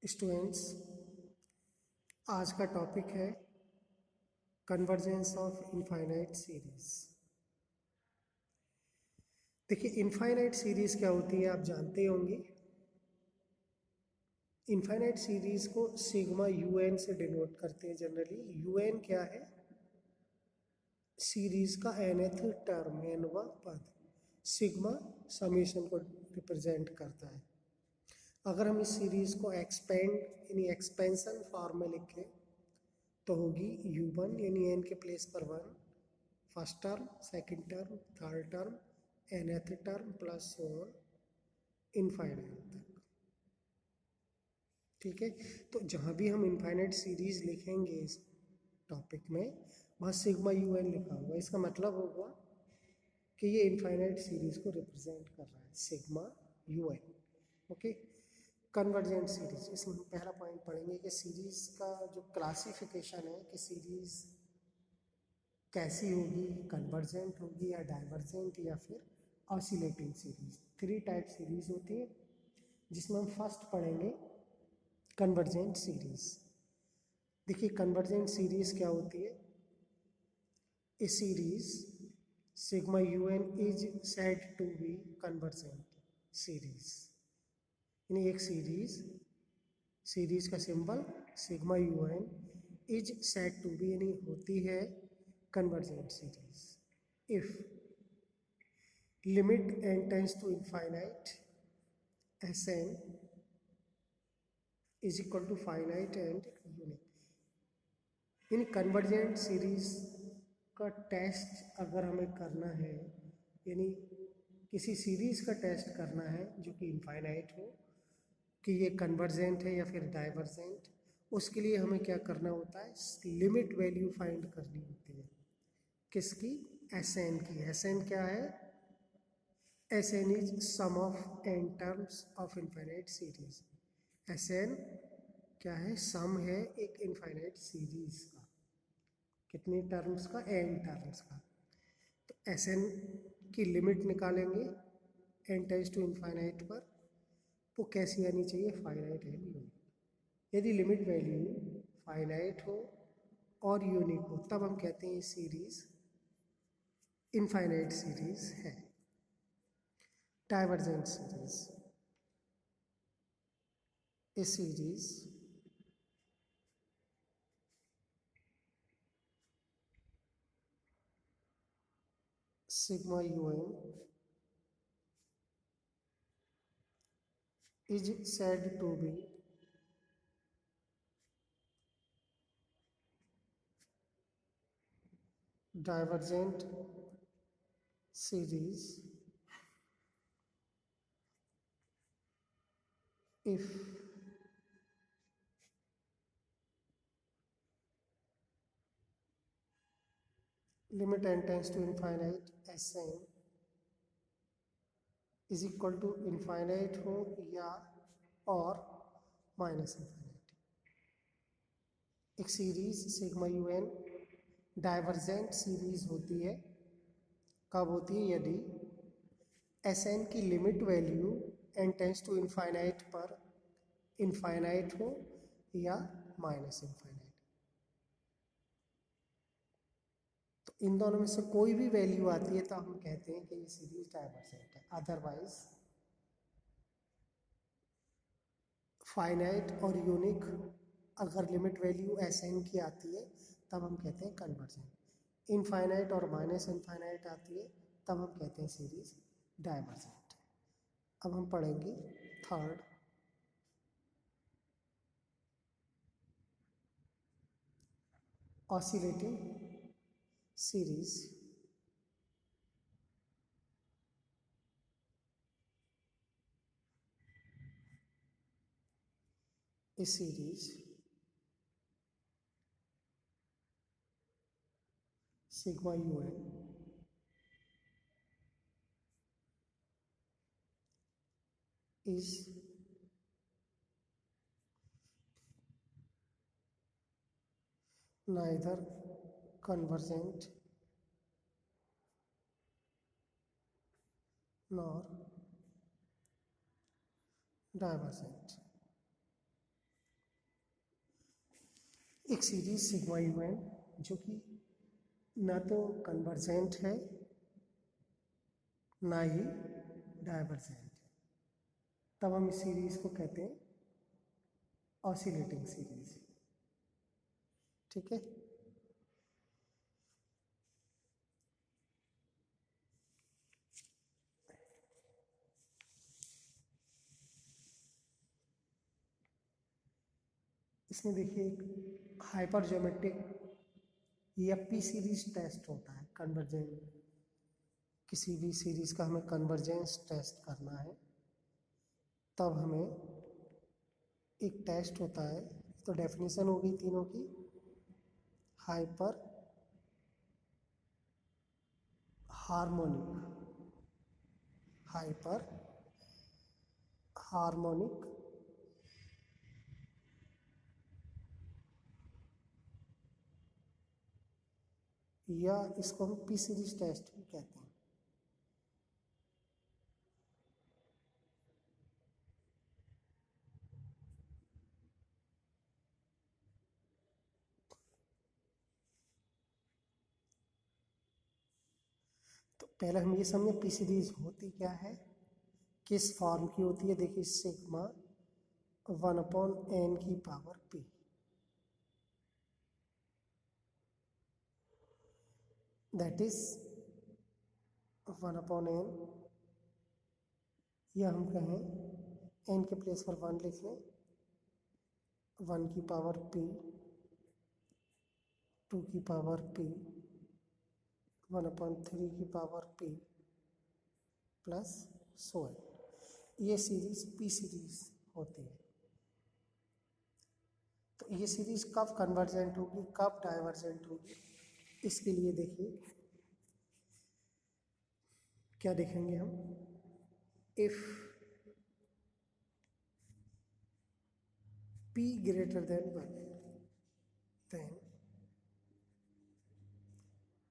Students, आज का topic है कन्वर्जेंस ऑफ इनफाइनाइट सीरीज। देखिए, इनफाइनाइट सीरीज क्या होती है आप जानते ही होंगे। इनफाइनाइट सीरीज को सिग्मा यूएन से डिनोट करते हैं जनरली। यूएन क्या है? सीरीज का nth टर्म, nवा पद। सिग्मा समेशन को रिप्रेजेंट करता है। अगर हम इस सीरीज को एक्सपेंड यानी एक्सपेंशन फॉर्म में लिखें तो होगी u1 यानी n के प्लेस पर 1, first term, second term, third term, nth term plus so on infinite तक। ठीक है, तो जहाँ भी हम इनफाइनाइट सीरीज लिखेंगे इस टॉपिक में, वहाँ सिग्मा यूएन लिखा होगा। इसका मतलब होगा कि ये इनफाइनाइट सीरीज को रिप्रेजेंट कर रहा है, sigma UN. Okay, convergent series, इसमें हम पहला पॉइंट पढ़ेंगे कि सीरीज का जो क्लासिफिकेशन है कि सीरीज कैसी होगी, कन्वर्जेंट होगी या डाइवर्जेंट या फिर ऑसिलेटिंग सीरीज। 3 टाइप सीरीज होती है, जिसमें हम फर्स्ट पढ़ेंगे कन्वर्जेंट सीरीज। देखिए, कन्वर्जेंट सीरीज क्या होती है? A series sigma u n is said to be convergent series. यानी एक सीरीज का symbol sigma u n is said to be यानी होती है convergent series if limit n tends to infinite Sn is equal to finite and unique. यानी convergent series का test अगर हमें करना है, यानी किसी सीरीज का टेस्ट करना है जो कि इनफाइनाइट हो कि ये कन्वर्जेंट है या फिर डाइवर्जेंट, उसके लिए हमें क्या करना होता है? लिमिट वैल्यू फाइंड करनी होती है। किसकी? Sn की। Sn क्या है? Sn is sum of n terms of infinite series. Sn क्या है? सम है एक इनफाइनाइट सीरीज का। कितनी टर्म्स का? n टर्म्स का। तो Sn की लिमिट निकालेंगे n टेंड्स टू इनफाइनाइट पर, वो कैसी आनी चाहिए? Finite and unique. यदि लिमिट वैल्यू फाइनाइट हो और यूनिक हो तब हम कहते हैं सीरीज इनफाइनाइट सीरीज है। Divergent series, A series sigma un is said to be divergent series if limit n tends to infinite Sn is equal to infinite हो या और माइनस इन्फाइनाइट। एक series sigma u n divergent series होती है। कब होती है? यदि Sn की limit value n tends to infinite पर इनफाइनाइट हो या माइनस इनफाइनाइट। तो इन दोनों में से कोई भी वैल्यू आती है तो हम कहते हैं कि ये सीरीज डाइवर्जेंट है। अदरवाइज फाइनाइट और यूनिक अगर लिमिट वैल्यू Sn की आती है तब हम कहते हैं कन्वर्जेंट। इनफाइनाइट और माइनस इनफाइनाइट आती है तब हम कहते हैं सीरीज डाइवर्जेंट। अब हम पढ़ेंगे थर्ड, ऑसिलेटिंग सीरीज। इस series sigma u n is neither convergent nor divergent। एक सीरीज सिग्मा यू एन जो कि ना तो कन्वर्जेंट है ना ही डाइवर्जेंट है, तब हम इस सीरीज को कहते हैं ऑसिलेटिंग सीरीज। ठीक है, इसमें देखिए एक हाइपर ज्योमेट्रिक या पी सीरीज टेस्ट होता है। कन्वर्जेंट किसी भी सीरीज का हमें कन्वर्जेंस टेस्ट करना है तब हमें एक टेस्ट होता है। तो डेफिनेशन होगी तीनों की, हाइपर हार्मोनिक, हाइपर हार्मोनिक या इसको हम पी सीरीज टेस्ट भी कहते हैं। तो पहले हम ये समझे पी सीरीज होती क्या है, किस फॉर्म की होती है। देखिए सिग्मा 1/n की power p, that is 1/n, या हम कहें n के प्लेस पर 1 लिख लें, 1 की पावर p, 2 की पावर p, 1/3 की power p plus so on. ये सीरीज पी सीरीज होती है। तो ये सीरीज कब कन्वर्जेंट होगी, कब डाइवर्जेंट होगी, इसके लिए देखिए क्या देखेंगे हम। If p greater than 1 then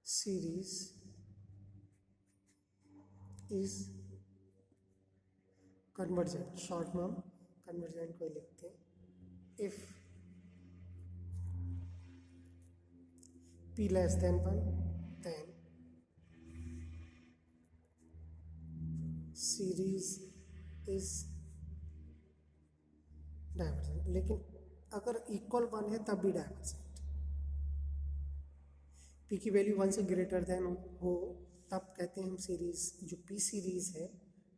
series is convergent। Short में हम कन्वर्जेंट को लिखते हैं। If p less than 1 then series is divergent. लेकिन अगर इक्वल 1 है तब भी डाइवर्जेंट। p की वैल्यू 1 से ग्रेटर देन हो तब कहते हैं हम सीरीज, जो p सीरीज है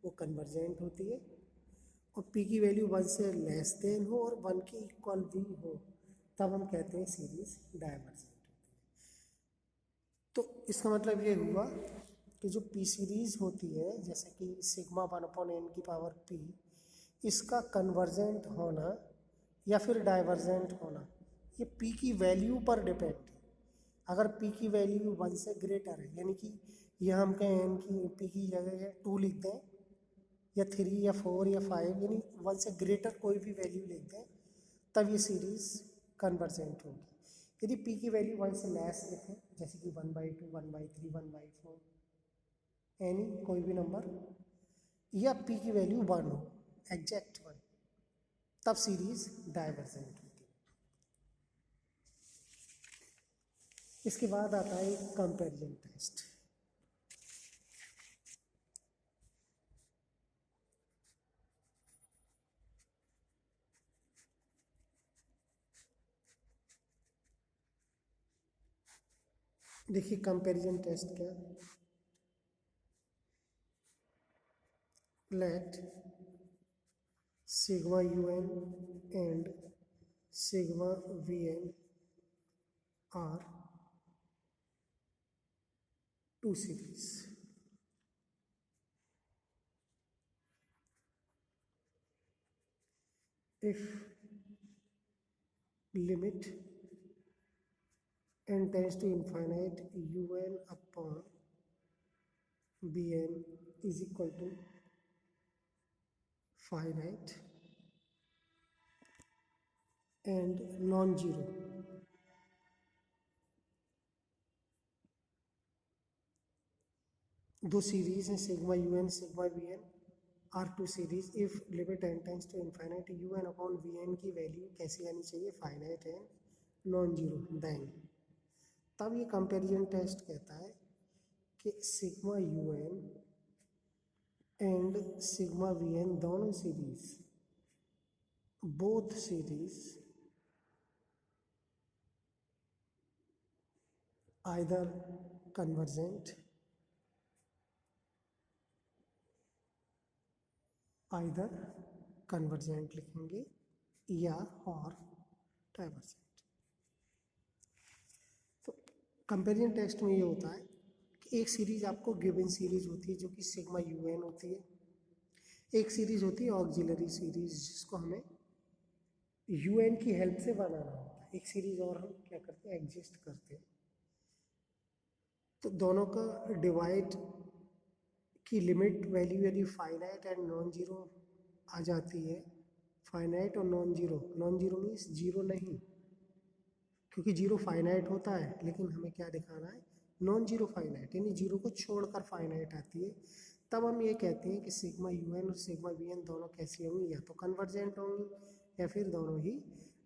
वो कन्वर्जेंट होती है। और p की वैल्यू 1 से लेस देन हो और 1 के इक्वल भी हो तब हम कहते हैं सीरीज डाइवर्जेंट होती है। तो इसका मतलब ये हुआ कि जो p सीरीज होती है, जैसे कि सिग्मा 1/n की पावर p, इसका कन्वर्जेंट होना या फिर डाइवर्जेंट होना ये p की वैल्यू पर डिपेंड है। अगर p की वैल्यू 1 से ग्रेटर है, यानी कि यह हम कहें n की p की जगह 2 लिख दें, या 3 या 4 या 5, यानी 1 से ग्रेटर कोई भी वैल्यू लिख दें, तब ये सीरीज कन्वर्जेंट होगी। यदि p की वैल्यू 1 से लेस लिखें, जैसे कि 1/2, 1/3, 1/4, एनी कोई भी नंबर, या p की वैल्यू 1 हो, एग्जैक्ट 1, तब सीरीज डाइवर्जेंट होती है। इसके बाद आता है कंपैरिजन टेस्ट। देखिए कंपैरिजन टेस्ट क्या, late sigma un and sigma vn are two series. If limit n tends to infinite, un upon bn is equal to finite and non-zero, दो सीरीज हैं sigma u n sigma v n, are two series. If limit n tends to infinite, u n upon v n की value कैसी आनी चाहिए, finite and non zero, then तब ये comparison test कहता है कि sigma u n and sigma v n दोनों series, both series either convergent, either convergent लिखेंगे या और डाइवर्जेंट। तो कंपैरिजन टेस्ट में ये होता है कि एक सीरीज आपको गिवन सीरीज होती है जो कि सिग्मा यू एन होती है, एक सीरीज होती है ऑक्सिलरी सीरीज जिसको हमें यू एन की हेल्प से बनाना होता है, एक सीरीज और हम क्या करते हैं एग्जिस्ट करते हैं। तो दोनों का डिवाइड की लिमिट वैल्यू यदि फाइनाइट एंड नॉन जीरो आ जाती है, फाइनाइट और non zero, non zero means zero नहीं, क्योंकि जीरो फाइनाइट होता है लेकिन हमें क्या दिखाना है नॉन जीरो फाइनाइट, यानी जीरो को छोड़कर फाइनाइट आती है, तब हम ये कहते हैं कि सिग्मा यू एन और सिग्मा वी एन दोनों कैसी होंगी, या तो कन्वर्जेंट होंगी या फिर दोनों ही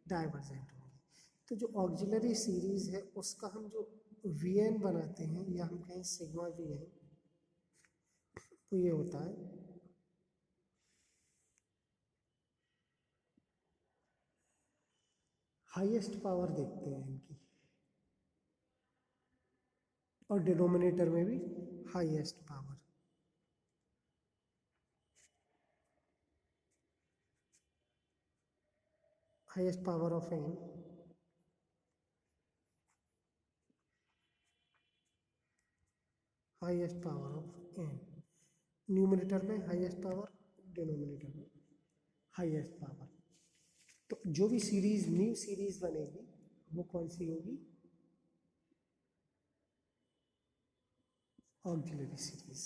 डाइवर्जेंट होंगी। तो जो ऑक्सिलरी सीरीज है उसका हम जो वी एन बनाते हैं या हम कहें सिग्मा वी एन, तो ये होता है हाईएस्ट पावर देखते हैं इनकी, और डिनोमिनेटर में भी highest power, highest power of n, highest power of n, numerator में हाईएस्ट पावर, डिनोमिनेटर में हाईएस्ट पावर। तो जो भी सीरीज न्यू सीरीज बनेगी वो कौन सी होगी, ऑक्सिलरी सीरीज।